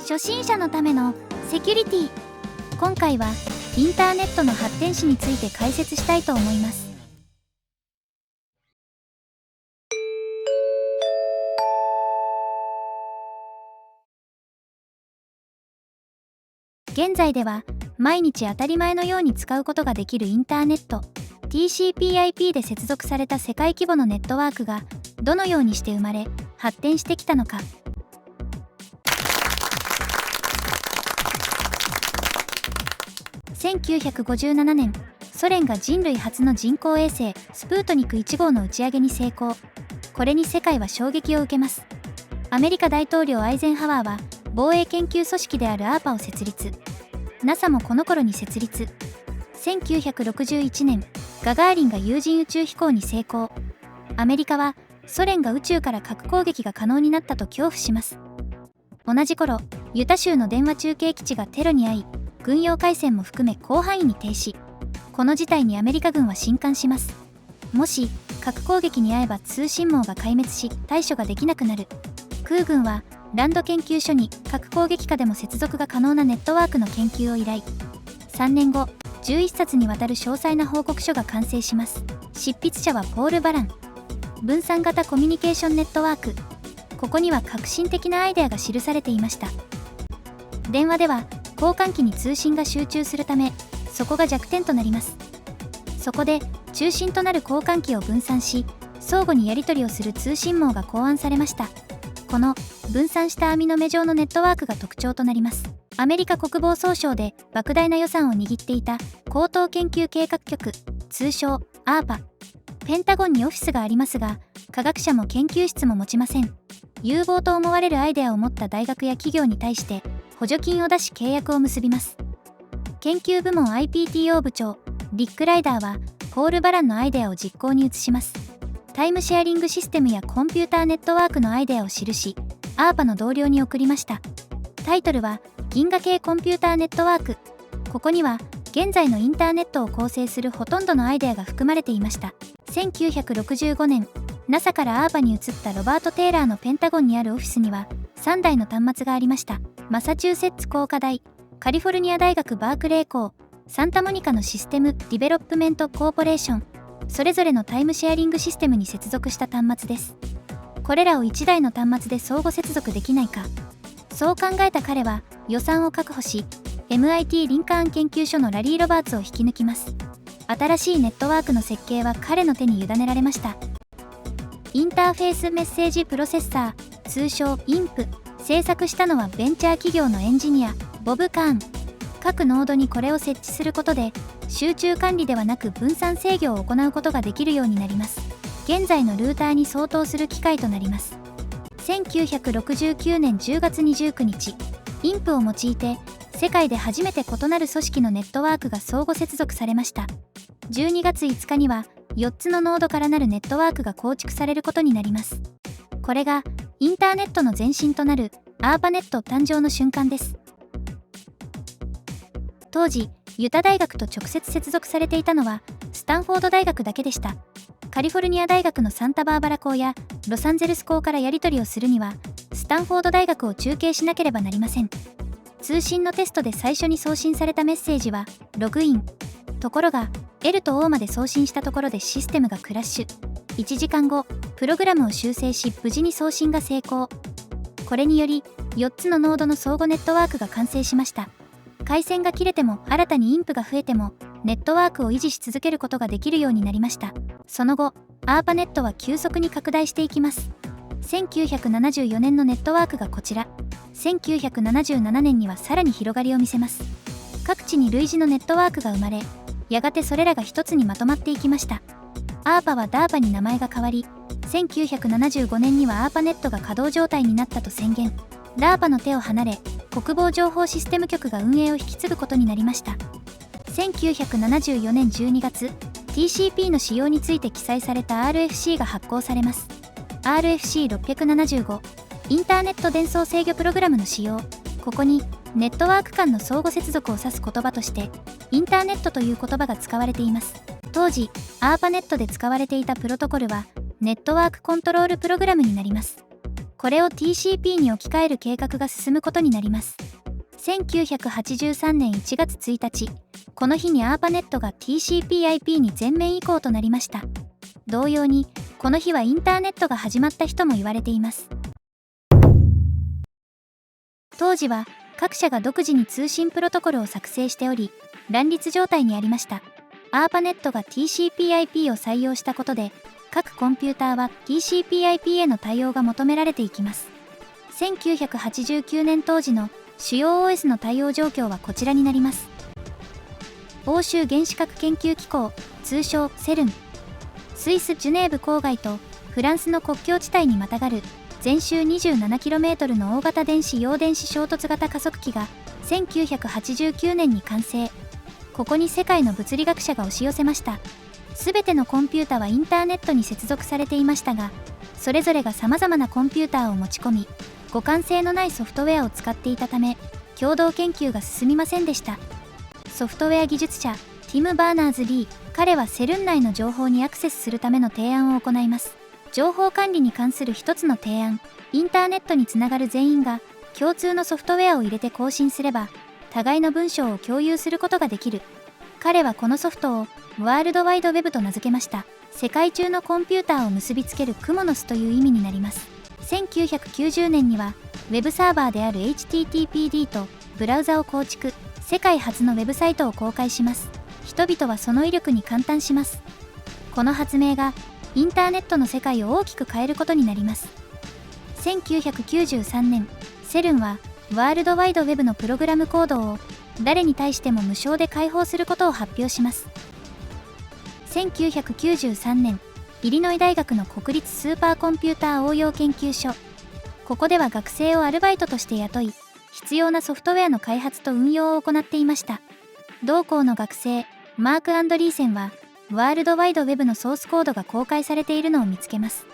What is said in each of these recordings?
初心者のためのセキュリティ。今回はインターネットの発展史について解説したいと思います。現在では毎日当たり前のように使うことができるインターネット TCP/IP で接続された世界規模のネットワークがどのようにして生まれ発展してきたのか。1957年、ソ連が人類初の人工衛星スプートニク1号の打ち上げに成功。これに世界は衝撃を受けます。アメリカ大統領アイゼンハワーは防衛研究組織である ARPA を設立。NASA もこの頃に設立。1961年、ガガーリンが有人宇宙飛行に成功。アメリカはソ連が宇宙から核攻撃が可能になったと恐怖します。同じ頃、ユタ州の電話中継基地がテロに遭い、軍用回線も含め広範囲に停止。この事態にアメリカ軍は震撼します。もし核攻撃に遭えば通信網が壊滅し対処ができなくなる。空軍はランド研究所に核攻撃下でも接続が可能なネットワークの研究を依頼。3年後、11冊にわたる詳細な報告書が完成します。執筆者はポール・バラン。分散型コミュニケーションネットワーク。ここには革新的なアイデアが記されていました。電話では交換機に通信が集中するため、そこが弱点となります。そこで中心となる交換機を分散し、相互にやり取りをする通信網が考案されました。この分散した網の目状のネットワークが特徴となります。アメリカ国防総省で莫大な予算を握っていた高等研究計画局、通称 ARPA。ペンタゴンにオフィスがありますが、科学者も研究室も持ちません。有望と思われるアイデアを持った大学や企業に対して補助金を出し契約を結びます。研究部門 IPTO 部長、リック・ライダーはポール・バランのアイデアを実行に移します。タイムシェアリングシステムやコンピューターネットワークのアイデアを記し、ARPA の同僚に送りました。タイトルは銀河系コンピューターネットワーク。ここには現在のインターネットを構成するほとんどのアイデアが含まれていました。1965年、NASA から ARPA に移ったロバート・テイラーのペンタゴンにあるオフィスには3台の端末がありました。マサチューセッツ工科大、カリフォルニア大学バークレー校、サンタモニカのシステム・ディベロップメント・コーポレーション、それぞれのタイムシェアリングシステムに接続した端末です。これらを1台の端末で相互接続できないか。そう考えた彼は予算を確保し、MIT リンカーン研究所のラリー・ロバーツを引き抜きます。新しいネットワークの設計は彼の手に委ねられました。インターフェースメッセージプロセッサー、通称 INP。制作したのはベンチャー企業のエンジニア、ボブ・カーン。各ノードにこれを設置することで、集中管理ではなく分散制御を行うことができるようになります。現在のルーターに相当する機械となります。1969年10月29日、INP を用いて、世界で初めて異なる組織のネットワークが相互接続されました。12月5日には、4つのノードからなるネットワークが構築されることになります。これが、インターネットの前身となる ARPANET 誕生の瞬間です。当時、ユタ大学と直接接続されていたのはスタンフォード大学だけでした。カリフォルニア大学のサンタバーバラ校やロサンゼルス校からやり取りをするには、スタンフォード大学を中継しなければなりません。通信のテストで最初に送信されたメッセージはログイン。ところが L と O まで送信したところでシステムがクラッシュ。1時間後、プログラムを修正し無事に送信が成功。これにより4つのノードの相互ネットワークが完成しました。回線が切れても新たにインプが増えてもネットワークを維持し続けることができるようになりました。その後、ARPANET は急速に拡大していきます。1974年のネットワークがこちら。1977年にはさらに広がりを見せます。各地に類似のネットワークが生まれ、やがてそれらが一つにまとまっていきました。ARPA は DARPA に名前が変わり、1975年には ARPANET が稼働状態になったと宣言。DARPA の手を離れ、国防情報システム局が運営を引き継ぐことになりました。1974年12月、TCP の使用について記載された RFC が発行されます。RFC675、インターネット伝送制御プログラムの使用。ここに、ネットワーク間の相互接続を指す言葉として、インターネットという言葉が使われています。当時、ARPANET で使われていたプロトコルは、ネットワークコントロールプログラムになります。これを TCP に置き換える計画が進むことになります。1983年1月1日、この日に ARPANET が TCP/IP に全面移行となりました。同様に、この日はインターネットが始まった日とも言われています。当時は各社が独自に通信プロトコルを作成しており、乱立状態にありました。ARPANET が TCP/IP を採用したことで、各コンピューターは TCP/IP への対応が求められていきます。1989年当時の主要 OS の対応状況はこちらになります。欧州原子核研究機構、通称セルン。スイス・ジュネーブ郊外とフランスの国境地帯にまたがる全周 27km の大型電子陽電子衝突型加速器が1989年に完成。ここに世界の物理学者が押し寄せました。すべてのコンピュータはインターネットに接続されていましたが、それぞれがさまざまなコンピューターを持ち込み、互換性のないソフトウェアを使っていたため、共同研究が進みませんでした。ソフトウェア技術者、ティム・バーナーズ・リー、彼はセルン内の情報にアクセスするための提案を行います。情報管理に関する一つの提案、インターネットにつながる全員が共通のソフトウェアを入れて更新すれば、互いの文章を共有することができる。彼はこのソフトをワールドワイドウェブと名付けました。世界中のコンピューターを結びつけるクモの巣という意味になります。1990年には、ウェブサーバーである HTTPD とブラウザを構築、世界初のウェブサイトを公開します。人々はその威力に感嘆します。この発明が、インターネットの世界を大きく変えることになります。1993年、セルンは、ワールドワイドウェブのプログラムコードを、誰に対しても無償で開放することを発表します。1993年、イリノイ大学の国立スーパーコンピューター応用研究所。ここでは学生をアルバイトとして雇い、必要なソフトウェアの開発と運用を行っていました。同校の学生、マーク・アンドリーセンは、ワールドワイドウェブのソースコードが公開されているのを見つけます。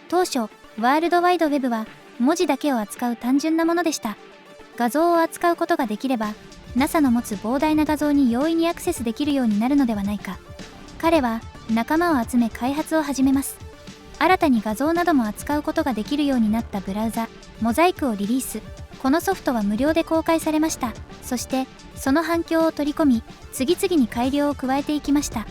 当初、ワールドワイドウェブは、文字だけを扱う単純なものでした。画像を扱うことができれば、NASA の持つ膨大な画像に容易にアクセスできるようになるのではないか。彼は仲間を集め開発を始めます。新たに画像なども扱うことができるようになったブラウザ、モザイクをリリース。このソフトは無料で公開されました。そして、その反響を取り込み、次々に改良を加えていきました。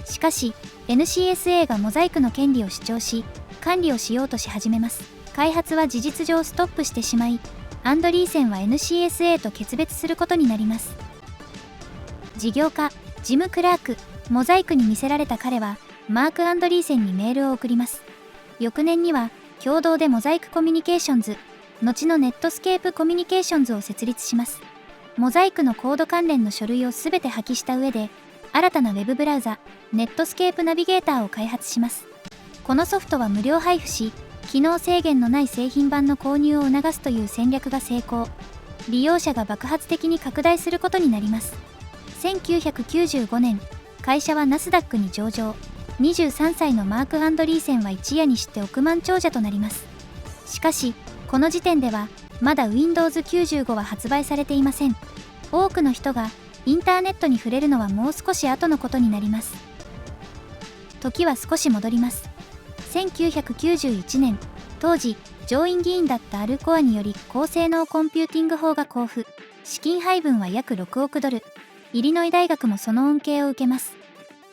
しかし、NCSA がモザイクの権利を主張し、管理をしようとし始めます。開発は事実上ストップしてしまい、アンドリーセンは NCSA と決別することになります。事業家、ジム・クラーク、モザイクに魅せられた彼は、マーク・アンドリーセンにメールを送ります。翌年には、共同でモザイクコミュニケーションズ、後のネットスケープコミュニケーションズを設立します。モザイクのコード関連の書類をすべて破棄した上で、新たなウェブブラウザ、ネットスケープナビゲーターを開発します。このソフトは無料配布し、機能制限のない製品版の購入を促すという戦略が成功。利用者が爆発的に拡大することになります。1995年、会社はナスダックに上場。23歳のマーク・アンドリーセンは一夜にして億万長者となります。しかし、この時点では、まだ Windows 95は発売されていません。多くの人がインターネットに触れるのはもう少し後のことになります。時は少し戻ります。1991年、当時、上院議員だったアルコアにより高性能コンピューティング法が交付。資金配分は約6億ドル。イリノイ大学もその恩恵を受けます。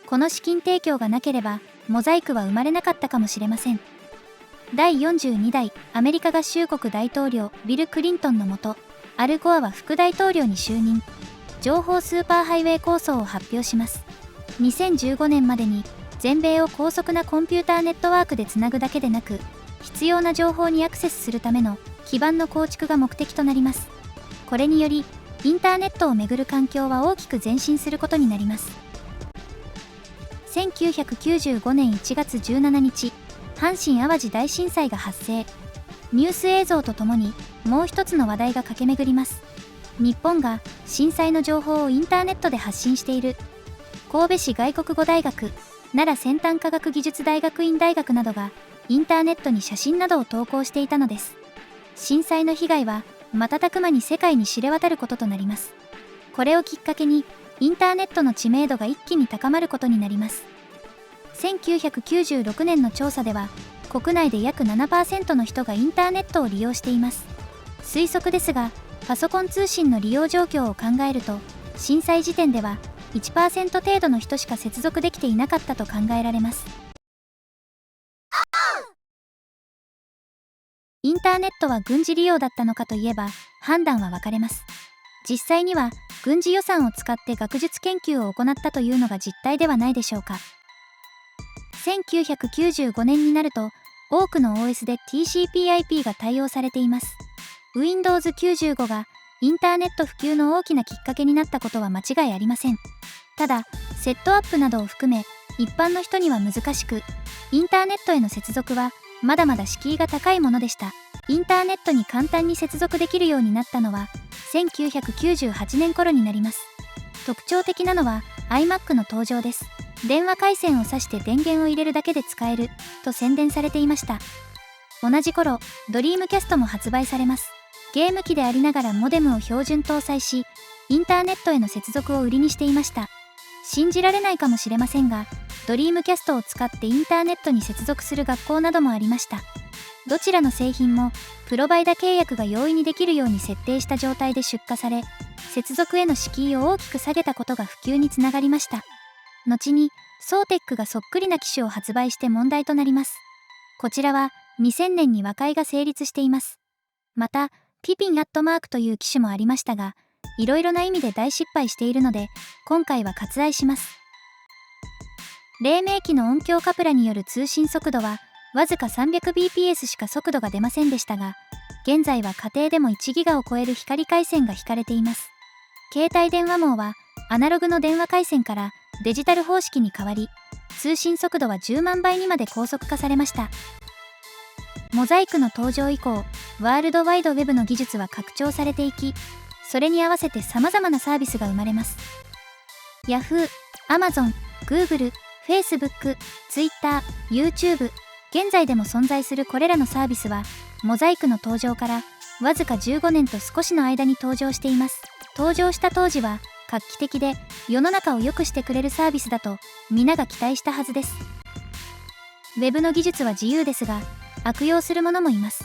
この資金提供がなければ、モザイクは生まれなかったかもしれません。第42代アメリカ合衆国大統領ビル・クリントンのもと、アルゴアは副大統領に就任。情報スーパーハイウェイ構想を発表します。2015年までに全米を高速なコンピューターネットワークでつなぐだけでなく、必要な情報にアクセスするための基盤の構築が目的となります。これにより、インターネットをめぐる環境は大きく前進することになります。1995年1月17日、阪神・淡路大震災が発生。ニュース映像とともに、もう一つの話題が駆け巡ります。日本が震災の情報をインターネットで発信している。神戸市外国語大学、奈良先端科学技術大学院大学などが、インターネットに写真などを投稿していたのです。震災の被害は、瞬く間に世界に知れ渡ることとなります。これをきっかけに、インターネットの知名度が一気に高まることになります。1996年の調査では、国内で約 7% の人がインターネットを利用しています。推測ですが、パソコン通信の利用状況を考えると、震災時点では 1% 程度の人しか接続できていなかったと考えられます。インターネットは軍事利用だったのかといえば、判断は分かれます。実際には軍事予算を使って学術研究を行ったというのが実態ではないでしょうか。1995年になると、多くの OS で TCP/IP が対応されています。Windows 95がインターネット普及の大きなきっかけになったことは間違いありません。ただ、セットアップなどを含め、一般の人には難しく、インターネットへの接続はまだまだ敷居が高いものでした。インターネットに簡単に接続できるようになったのは、1998年頃になります。特徴的なのは iMac の登場です。電話回線を挿して電源を入れるだけで使えると宣伝されていました。同じ頃、Dreamcast も発売されます。ゲーム機でありながらモデムを標準搭載し、インターネットへの接続を売りにしていました。信じられないかもしれませんが、Dreamcast を使ってインターネットに接続する学校などもありました。どちらの製品もプロバイダ契約が容易にできるように設定した状態で出荷され、接続への敷居を大きく下げたことが普及につながりました。後にソーテックがそっくりな機種を発売して問題となります。こちらは2000年に和解が成立しています。また、ピピンアットマークという機種もありましたが、いろいろな意味で大失敗しているので、今回は割愛します。黎明期の音響カプラによる通信速度は、わずか 300bps しか速度が出ませんでしたが、現在は家庭でも1ギガを超える光回線が引かれています。携帯電話網は、アナログの電話回線からデジタル方式に変わり、通信速度は10万倍にまで高速化されました。モザイクの登場以降、ワールドワイドウェブの技術は拡張されていき、それに合わせて様々なサービスが生まれます。Yahoo、Amazon、Google、Facebook、Twitter、YouTube、現在でも存在するこれらのサービスは、モザイクの登場からわずか15年と少しの間に登場しています。登場した当時は画期的で世の中を良くしてくれるサービスだと皆が期待したはずです。ウェブの技術は自由ですが、悪用する者もいます。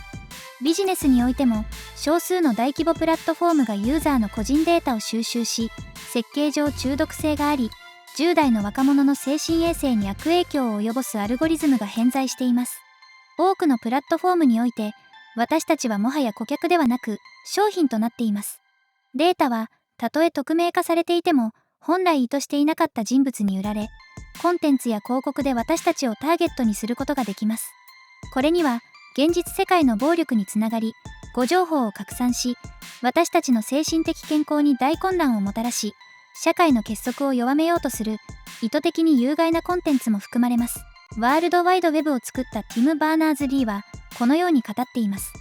ビジネスにおいても少数の大規模プラットフォームがユーザーの個人データを収集し、設計上中毒性があり、10代の若者の精神衛生に悪影響を及ぼすアルゴリズムが偏在しています。多くのプラットフォームにおいて、私たちはもはや顧客ではなく商品となっています。データはたとえ匿名化されていても本来意図していなかった人物に売られ、コンテンツや広告で私たちをターゲットにすることができます。これには現実世界の暴力につながり、誤情報を拡散し、私たちの精神的健康に大混乱をもたらし、社会の結束を弱めようとする意図的に有害なコンテンツも含まれます。ワールドワイドウェブを作ったティム・バーナーズ・リーはこのように語っています。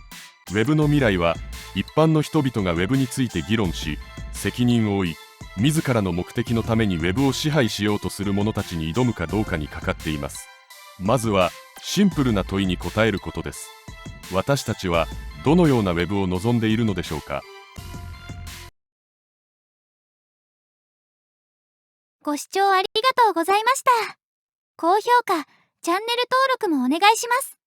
ウェブの未来は一般の人々がウェブについて議論し、責任を負い、自らの目的のためにウェブを支配しようとする者たちに挑むかどうかにかかっています。まずはシンプルな問いに答えることです。私たちはどのようなウェブを望んでいるのでしょうか。ご視聴ありがとうございました。高評価、チャンネル登録もお願いします。